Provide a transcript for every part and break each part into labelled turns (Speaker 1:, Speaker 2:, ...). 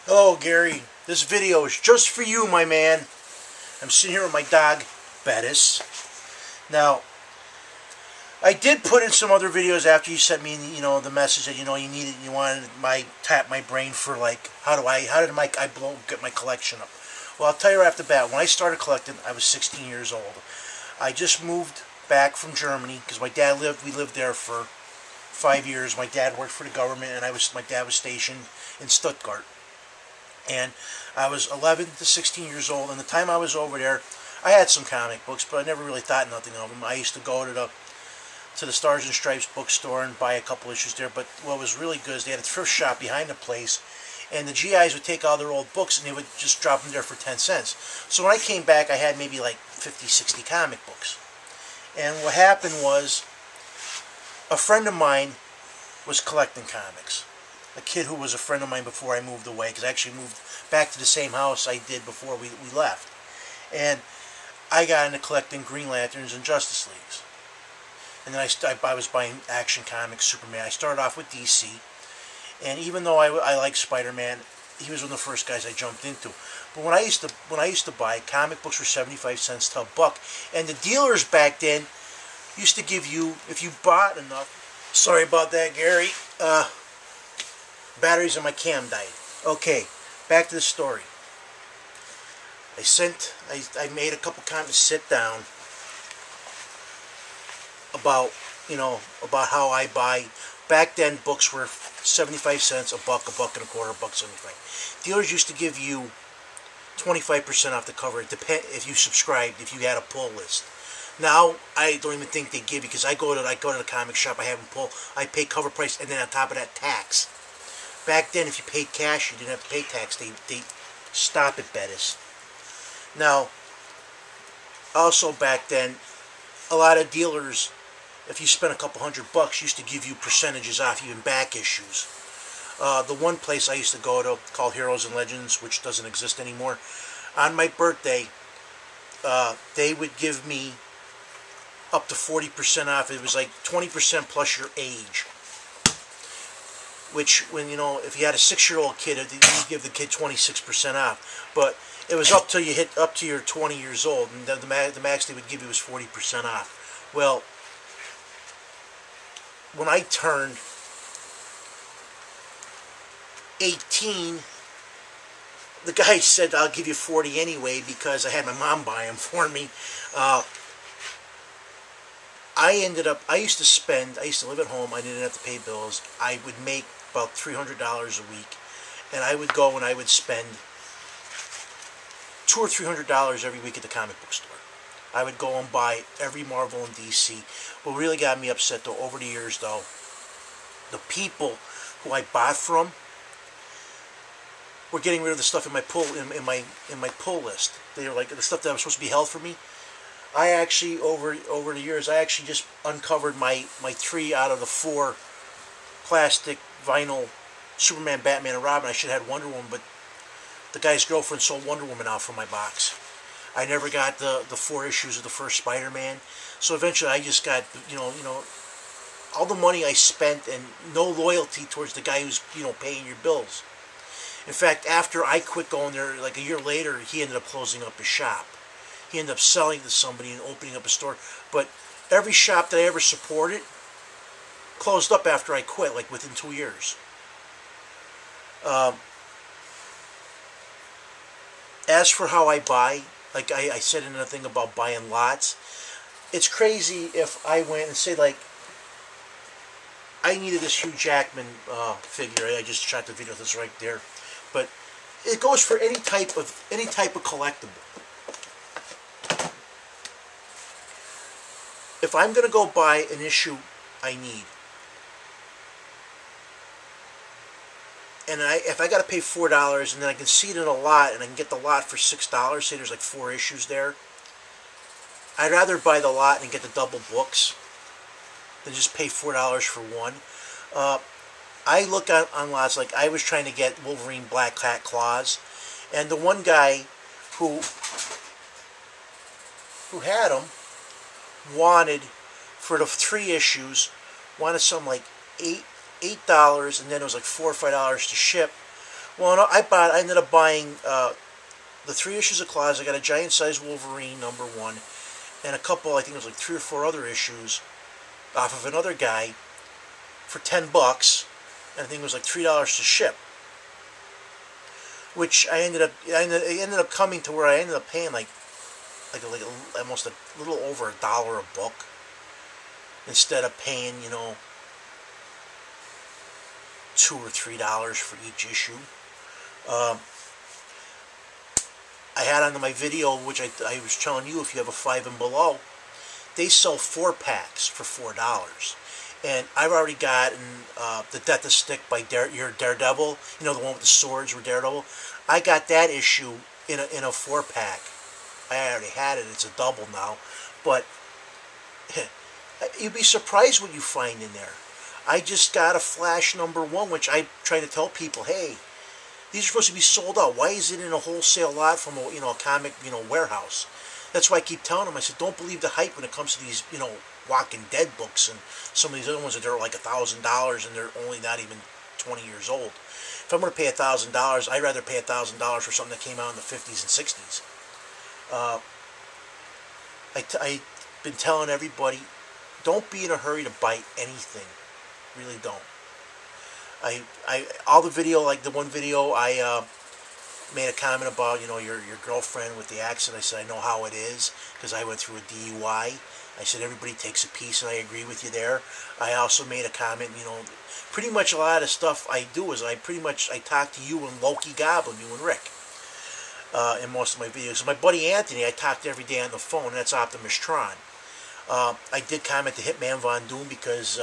Speaker 1: Hello, Gary. This video is just for you, my man. I'm sitting here with my dog, Bettis. Now, I did put in some other videos after you sent me, the message that, you needed, you wanted tap my brain for, like, how did I get my collection up? Well, I'll tell you right off the bat, when I started collecting, I was 16 years old. I just moved back from Germany, because we lived there for 5 years. My dad worked for the government, and my dad was stationed in Stuttgart. And I was 11 to 16 years old, and the time I was over there, I had some comic books, but I never really thought nothing of them. I used to go to the Stars and Stripes bookstore and buy a couple issues there, but what was really good is they had a thrift shop behind the place, and the GIs would take all their old books and they would just drop them there for 10 cents. So when I came back, I had maybe like 50, 60 comic books. And what happened was, a friend of mine was collecting comics. A kid who was a friend of mine before I moved away, because I actually moved back to the same house I did before we left. And I got into collecting Green Lanterns and Justice Leagues. And then I was buying Action Comics, Superman. I started off with DC. And even though I like Spider-Man, he was one of the first guys I jumped into. But when I used to buy, comic books were 75 cents to $1. And the dealers back then used to give you, if you bought enough, sorry about that, Gary, batteries in my cam died. Okay, back to the story. I made a couple comments sit down about how I buy. Back then, books were 75 cents, $1, $1.25, $1.75. Dealers used to give you 25% off the cover. It if you subscribed, if you had a pull list. Now I don't even think they give you, because I go to the comic shop, I have them pull, I pay cover price, and then on top of that, tax. Back then, if you paid cash, you didn't have to pay tax. They stop it, Bettis. Now, also back then, a lot of dealers, if you spent a couple $100, used to give you percentages off even back issues. The one place I used to go to, called Heroes and Legends, which doesn't exist anymore, on my birthday, they would give me up to 40% off. It was like 20% plus your age. Which, when if you had a 6-year-old kid, you give the kid 26% off. But it was up till you hit up to your 20 years old, and the max they would give you was 40% off. Well, when I turned 18, the guy said, "I'll give you 40 anyway," because I had my mom buy them for me. I used to live at home, I didn't have to pay bills. I would make about $300 a week, and I would go and I would spend $200 or $300 every week at the comic book store. I would go and buy every Marvel and DC. What really got me upset, though, over the years, though, the people who I bought from were getting rid of the stuff in my pull list. They were like, the stuff that was supposed to be held for me. I actually, over the years, I actually just uncovered my 3 out of the 4 plastic vinyl Superman, Batman, and Robin. I should have had Wonder Woman, but the guy's girlfriend sold Wonder Woman out from my box. I never got the 4 issues of the first Spider-Man. So eventually I just got, all the money I spent and no loyalty towards the guy who's, paying your bills. In fact, after I quit going there, like a year later, he ended up closing up his shop. He ended up selling to somebody and opening up a store. But every shop that I ever supported closed up after I quit, like within 2 years. As for how I buy, like I said in another thing about buying lots, it's crazy if I went and say, like, I needed this Hugh Jackman figure. I just shot the video of this right there. But it goes for any type of collectible. If I'm going to go buy an issue I need, and if I got to pay $4, and then I can see it in a lot, and I can get the lot for $6, say there's like 4 issues there, I'd rather buy the lot and get the double books than just pay $4 for one. I look on lots, like I was trying to get Wolverine Black Cat Claws, and the one guy who had them wanted, for the 3 issues, wanted something like $8, and then it was like $4 or $5 to ship. Well, no, I ended up buying the 3 issues of Claus. I got a giant size Wolverine #1, and a couple, I think it was like 3 or 4 other issues off of another guy for $10, and I think it was like $3 to ship. Which it ended up coming to where I ended up paying like almost a little over $1 a book, instead of paying, you know, $2 or $3 for each issue. I had on my video, which I was telling you, if you have a 5 and below, they sell 4-packs for $4. And I've already gotten the Death of Stick by your Daredevil, you know, the one with the swords with Daredevil. I got that issue in a 4-pack. I already had it. It's a double now, but you'd be surprised what you find in there. I just got a Flash #1, which I try to tell people, hey, these are supposed to be sold out. Why is it in a wholesale lot from a comic warehouse? That's why I keep telling them. I said, don't believe the hype when it comes to these Walking Dead books and some of these other ones that are like $1,000 and they're only not even 20 years old. If I'm going to pay $1,000, I'd rather pay $1,000 for something that came out in the 50s and 60s. I've been telling everybody, don't be in a hurry to buy anything. Really don't. All the video, like the one video I made a comment about, your girlfriend with the accident. I said, I know how it is because I went through a DUI. I said, everybody takes a piece, and I agree with you there. I also made a comment, pretty much a lot of stuff I do is I talk to you and Loki Goblin, you and Rick, in most of my videos. So my buddy Anthony, I talk to every day on the phone, and that's Optimus Tron. I did comment to Hitman Von Doom because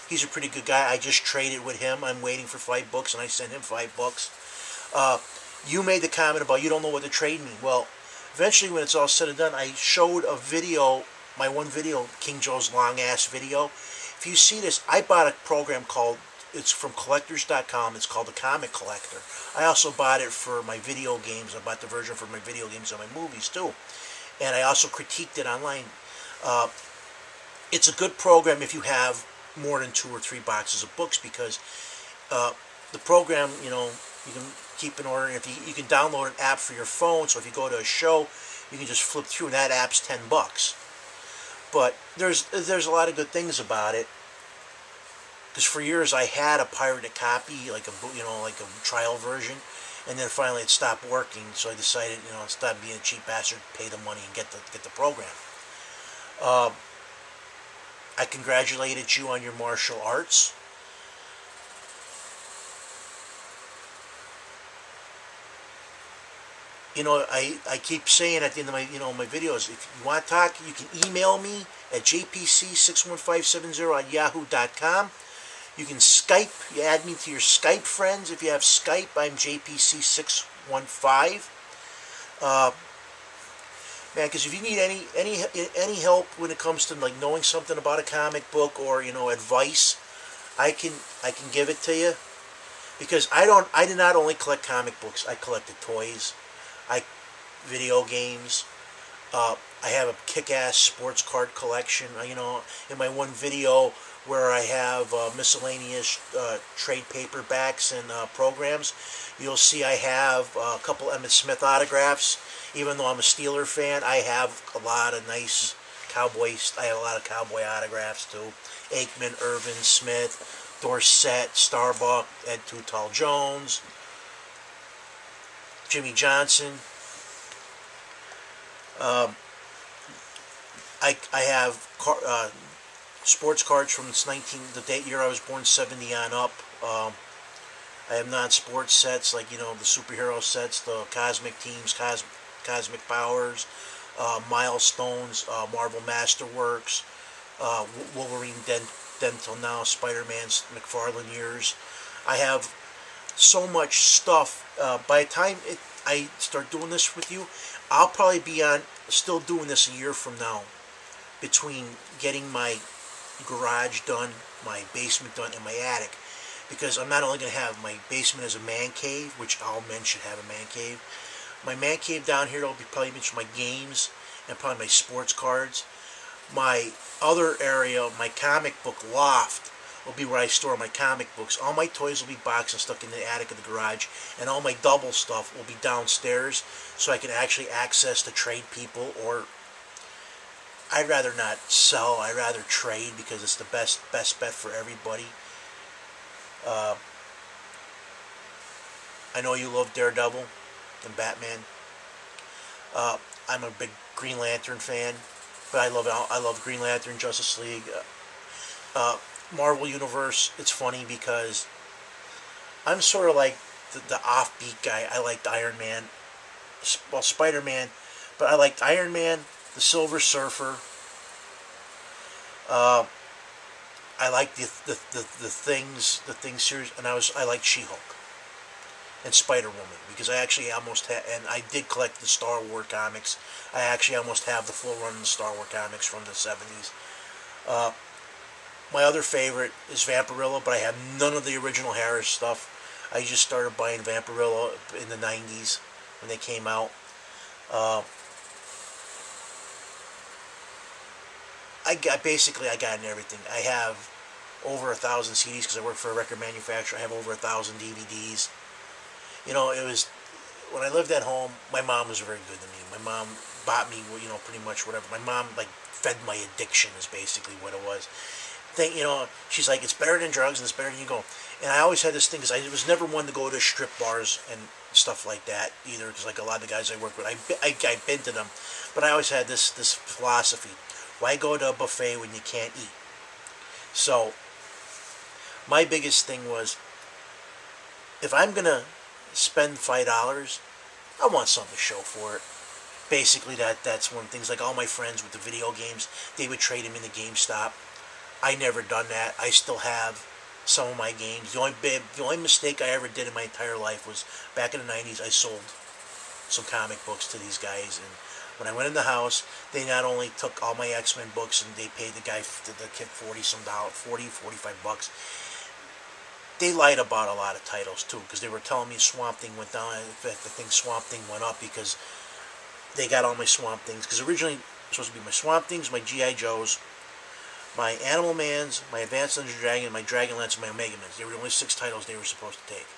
Speaker 1: he's a pretty good guy. I just traded with him. I'm waiting for $5, and I sent him $5. You made the comment about you don't know what to trade me. Well, eventually when it's all said and done, I showed a video, my one video, King Joe's long-ass video. If you see this, I bought a program called, it's from collectors.com, it's called The Comic Collector. I also bought it for my video games. I bought the version for my video games and my movies too. And I also critiqued it online. It's a good program if you have more than 2 or 3 boxes of books, because the program, you can keep in order. If you can download an app for your phone, so if you go to a show, you can just flip through, and that app's $10. But there's a lot of good things about it, because for years I had a pirated copy, like a trial version, and then finally it stopped working. So I decided, stop being a cheap bastard, pay the money, and get the program. I congratulated you on your martial arts. I keep saying at the end of my my videos, if you want to talk, you can email me at jpc61570@yahoo.com. You can Skype. You add me to your Skype friends if you have Skype. I'm jpc615. Man, because if you need any help when it comes to like knowing something about a comic book or advice, I can give it to you. Because I did not only collect comic books. I collected toys, video games. I have a kick-ass sports card collection. In my one video where I have miscellaneous trade paperbacks and programs, you'll see I have a couple Emmitt Smith autographs. Even though I'm a Steeler fan, I have a lot of nice Cowboys. I have a lot of Cowboy autographs too. Aikman, Irvin, Smith, Dorsett, Starbuck, Ed Too Tall Jones, Jimmy Johnson. I have sports cards from the date year I was born, 70 on up. I have non-sports sets like the superhero sets, the Cosmic Teams, Cosmic Powers, Milestones, Marvel Masterworks, Wolverine Dead Till Now, Spider-Man's McFarlane years. I have so much stuff. By the time I start doing this with you, I'll probably be still doing this a year from now, between getting my garage done, my basement done, and my attic. Because I'm not only going to have my basement as a man cave, which all men should have a man cave. My man cave down here will be probably my games and probably my sports cards. My other area, my comic book loft, will be where I store my comic books. All my toys will be boxed and stuck in the attic of the garage, and all my double stuff will be downstairs, so I can actually access to trade people. Or I'd rather not sell, I'd rather trade, because it's the best bet for everybody. I know you love Daredevil and Batman. I'm a big Green Lantern fan, but I love Green Lantern, Justice League, Marvel Universe. It's funny because I'm sort of like the offbeat guy. I liked Iron Man, well, Spider-Man, but I liked Iron Man, the Silver Surfer. I liked the Things series, and I liked She-Hulk and Spider-Woman, because I actually almost had, and I did collect the Star Wars comics. I actually almost have the full run of the Star Wars comics from the 70s. My other favorite is Vampirilla, but I have none of the original Harris stuff. I just started buying Vampirilla in the 90s when they came out. I got in everything. I have over 1,000 CDs because I work for a record manufacturer. I have over 1,000 DVDs. You know, it was, when I lived at home, my mom was very good to me. My mom bought me, you know, pretty much whatever. My mom, like, fed my addiction is basically what it was. You know, she's like, it's better than drugs and it's better than you go. And I always had this thing, because I was never one to go to strip bars and stuff like that either, because like a lot of the guys I work with, I've been to them. But I always had this philosophy: why go to a buffet when you can't eat? So my biggest thing was, if I'm going to spend $5, I want something to show for it. Basically, that's one thing. Like all my friends with the video games, they would trade them in the GameStop. I never done that. I still have some of my games. The only mistake I ever did in my entire life was back in the 90s. I sold some comic books to these guys, and when I went in the house, they not only took all my X-Men books and they paid the kid $45. They lied about a lot of titles too, because they were telling me Swamp Thing went down. In fact, I think Swamp Thing went up because they got all my Swamp Things. Because originally it was supposed to be my Swamp Things, my G.I. Joes, my Animal Mans, my Advanced Dungeons & Dragons, my Dragonlance, and my Omega Mans. They were the only 6 titles they were supposed to take.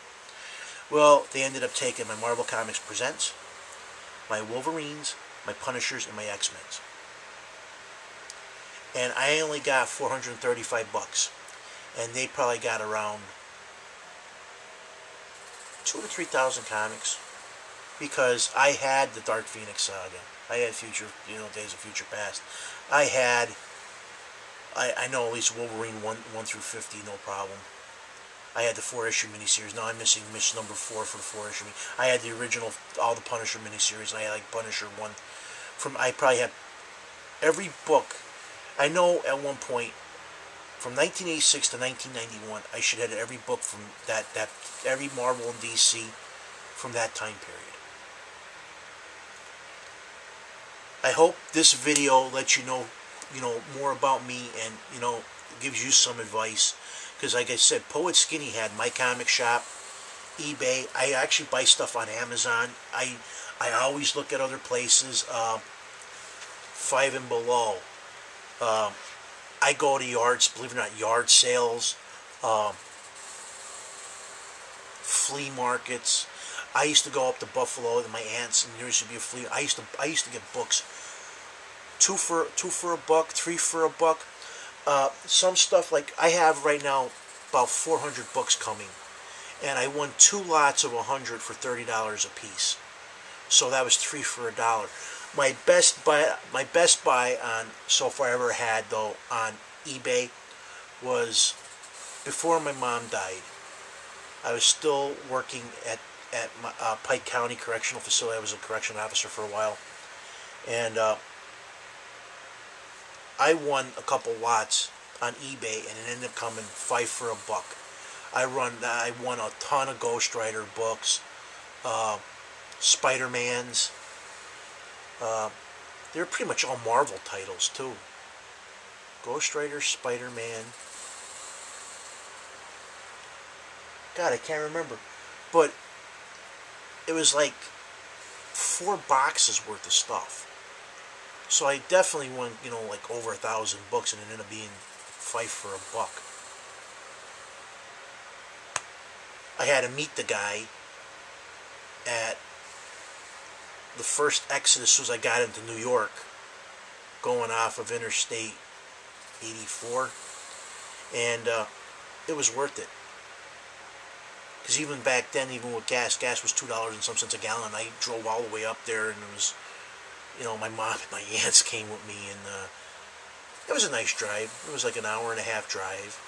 Speaker 1: Well, they ended up taking my Marvel Comics Presents, my Wolverines, my Punishers, and my X-Men's. And I only got $435, and they probably got around 2,000 to 3,000 comics, because I had the Dark Phoenix saga. I had Days of Future Past. I know at least Wolverine 1 through 50, no problem. I had the 4-issue miniseries. Now I'm missing mission number 4 for the 4-issue. I had the original, all the Punisher miniseries, and I had like Punisher 1. I probably had every book. I know at one point, from 1986 to 1991, I should have had every book from every Marvel and DC from that time period. I hope this video lets you know more about me, and gives you some advice, because like I said, Poet Skinny had my comic shop, eBay. I actually buy stuff on Amazon. I always look at other places. 5 and Below. I go to yards, believe it or not, yard sales, flea markets. I used to go up to Buffalo with my aunts, and there used to be a flea. I used to get books, two for a buck, 3 for a buck. Some stuff, like I have right now about 400 books coming, and I won 2 lots of 100 for $30 a piece. So that was 3 for $1. My best buy on so far I ever had though on eBay was before my mom died. I was still working at my, Pike County Correctional Facility. I was a correction officer for a while, and I won a couple lots on eBay, and it ended up coming 5 for a buck. I won a ton of Ghost Rider books, Spider-Mans. They're pretty much all Marvel titles too. Ghost Rider, Spider-Man. God, I can't remember. But it was like 4 boxes worth of stuff. So I definitely won, like over 1,000 books, and it ended up being 5 for a buck. I had to meet the guy at the first exit as soon as I got into New York, going off of Interstate 84, and it was worth it. Because even back then, even with gas was $2 and some cents a gallon. I drove all the way up there, and it was, you know, my mom and my aunts came with me, and it was a nice drive. It was like an hour and a half drive,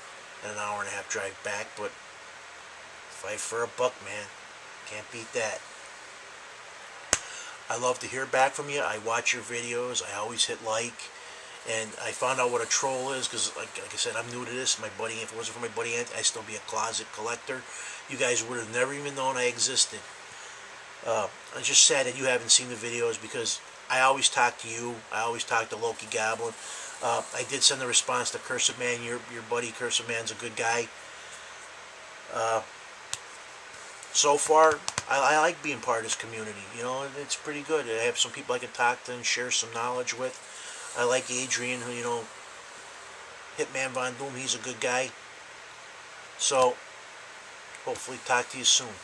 Speaker 1: and an hour and a half drive back, but fight for a buck, man. Can't beat that. I love to hear back from you. I watch your videos. I always hit like. And I found out what a troll is because, like I said, I'm new to this. My buddy, if it wasn't for my buddy, I'd still be a closet collector. You guys would have never even known I existed. I'm just sad that you haven't seen the videos because I always talk to you. I always talk to Loki Goblin. I did send the response to Cursed Man. Your buddy Cursed Man's a good guy. So far, I like being part of this community. You know, it's pretty good. I have some people I can talk to and share some knowledge with. I like Adrian, who, you know, Hitman Von Doom, he's a good guy. So, hopefully talk to you soon.